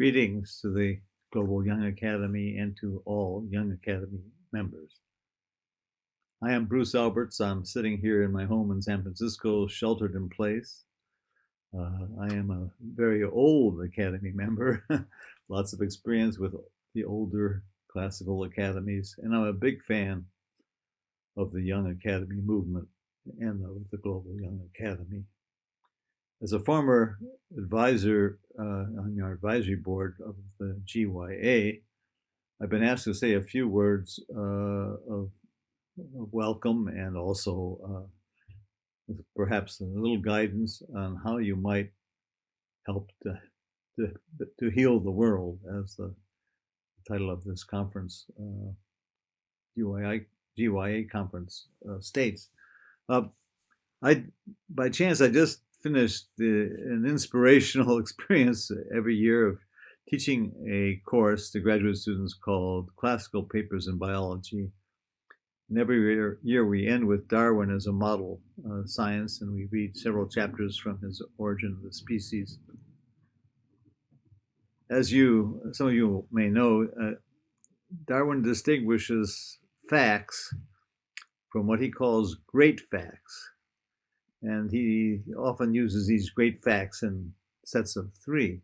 Greetings to the Global Young Academy and to all Young Academy members. I am Bruce Alberts. I'm sitting here in my home in San Francisco, sheltered in place. I am a very old Academy member, lots of experience with the older classical academies, and I'm a big fan of the Young Academy movement and of the Global Young Academy. As a former advisor on your advisory board of the GYA, I've been asked to say a few words of welcome and also perhaps a little guidance on how you might help to heal the world, as the title of this conference, GYA conference states. By chance, I just finished an inspirational experience every year of teaching a course to graduate students called Classical Papers in Biology. And every year we end with Darwin as a model science, and we read several chapters from his Origin of the Species. As some of you may know, Darwin distinguishes facts from what he calls great facts. And he often uses these great facts in sets of three.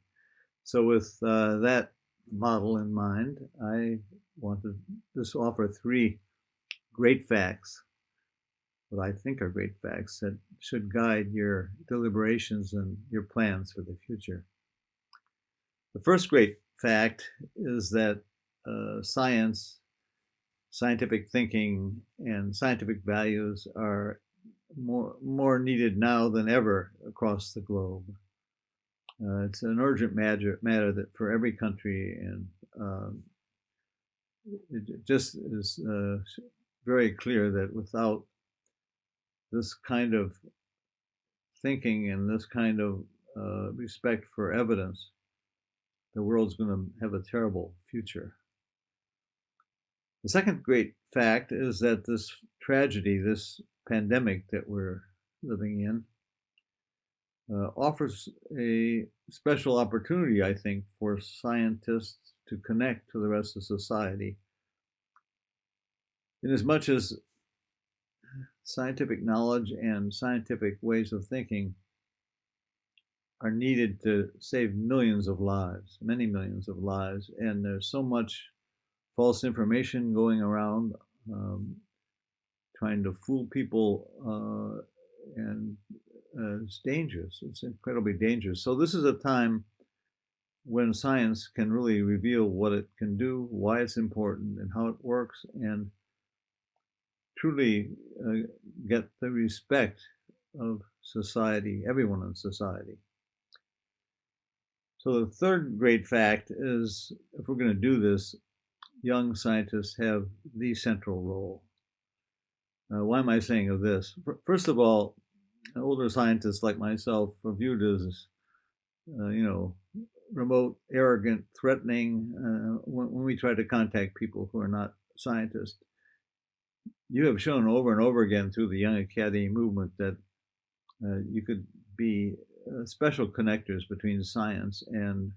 So with that model in mind, I want to just offer three great facts, what I think are great facts that should guide your deliberations and your plans for the future. The first great fact is that scientific thinking, and scientific values are more needed now than ever across the globe. It's an urgent matter that for every country, and it just is very clear that without this kind of thinking and this kind of respect for evidence, the world's going to have a terrible future. The second great fact is that this tragedy, this pandemic that we're living in, offers a special opportunity, I think, for scientists to connect to the rest of society. In as much as scientific knowledge and scientific ways of thinking are needed to save millions of lives, many millions of lives, and there's so much false information going around, trying to fool people, and it's dangerous. It's incredibly dangerous. So this is a time when science can really reveal what it can do, why it's important, and how it works, and truly get the respect of society, everyone in society. So the third great fact is, if we're going to do this, young scientists have the central role. Why am I saying of this? First of all, older scientists like myself are viewed as, remote, arrogant, threatening when we try to contact people who are not scientists. You have shown over and over again through the Young Academy movement that you could be special connectors between science and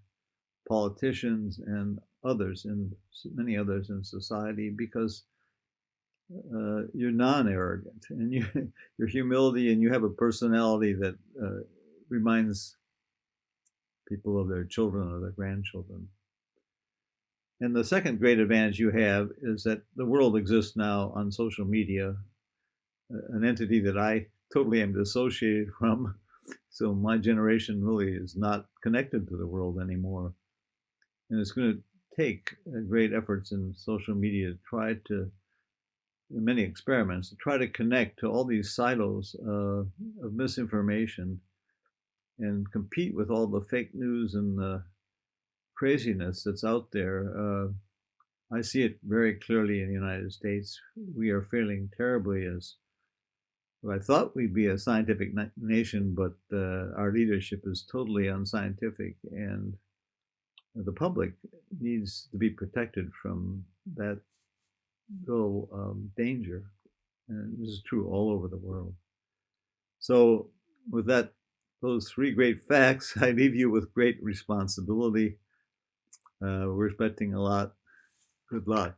politicians and others, and many others in society, because you're non-arrogant, and your humility, and you have a personality that reminds people of their children or their grandchildren. And the second great advantage you have is that the world exists now on social media, an entity that I totally am dissociated from. So my generation really is not connected to the world anymore. And it's going to take great efforts in social media to try to, many experiments, to try to connect to all these silos of misinformation and compete with all the fake news and the craziness that's out there. I see it very clearly in the United States. We are failing terribly as I thought we'd be a scientific nation, but our leadership is totally unscientific, and the public needs to be protected from that real danger. And this is true all over the world. So with those three great facts, I leave you with great responsibility. We're expecting a lot. Good luck.